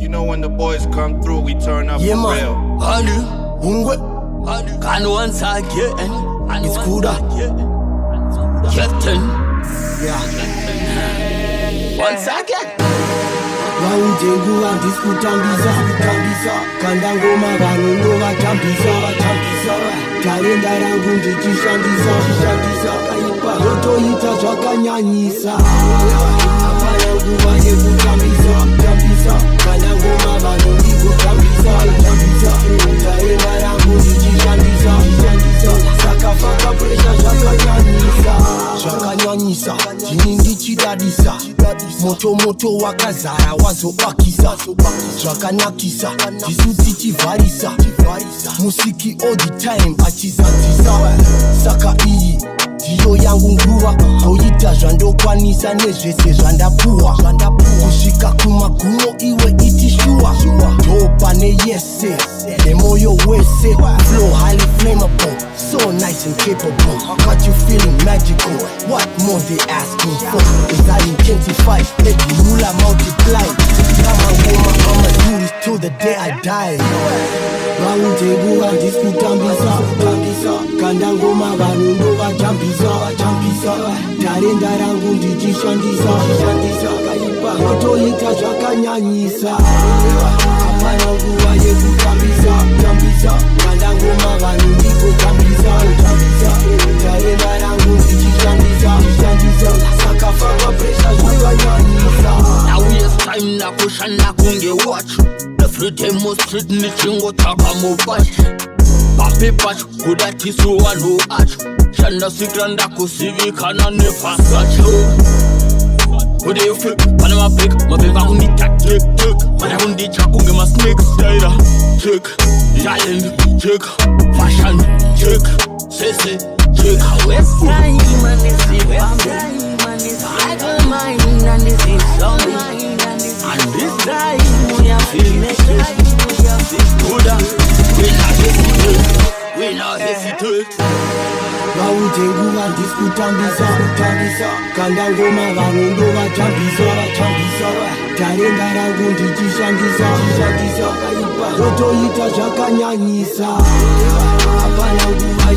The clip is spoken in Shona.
You know when the boys come through, we turn up for real. Nguva, can once again. It's Kuda, Captain. Yeah. Once again. Nguva ndikutambisa kanda ngoma vanhu ndovatambisa talenda rangu ndichishandisa rotoita zvakanyanyisa hapana nguva yekutambisa kanda ngoma vanhu ndikutambisa talenda rangu ndichishandisa sakafaka presha zvakanyanyisa jini ndichidadisa moto wakazara wazovakisa zvakanakisa tisu tichivharisa musiki all the time achizadzisa saka iyi ndiyo yangu nguva ndoita zvandokwanisa nezvese zvandapuwa kusvika kumagumo iwe itishuwa ndopane yese nemoyo wese flow highly flammable, so nice and capable. Got you feeling magical. What more they asking for? Is I intensify, let the ruler multiply. Kama ngoma, I'ma do this till the day I die. Nguva ndikutambisa kanda ngoma vanhu ndovatambisa talenda rangu ndichishandisa rotoita zvakanyanyisa hapana nguva yekutambisa kanda ngoma vanhu ndikutambisa talenda rangu ndichishandisa sakafaka presha zvakanyanyisa. Now it's time nakushanda kunge watch. Every day most street nichingotaka mubachi papi pacho kuda tisu wanu acho shanda sikranda kusivikana nefasacho. What do you feel? When I'm a big, my baby, I need that tick. When I want the jack, I'm my snake styler. Tick, giant, tick, fashion, tick, sissy, tick. West side, man, is the family. I don't mind, and this is something. And this time, we are feeling it. Kuda, we not hesitate. Nguva ndikutambisa kanda ngoma vanhu ndovatambisa talenda rangu ndichishandisa rotoita zvakanyanyisa hapana nguva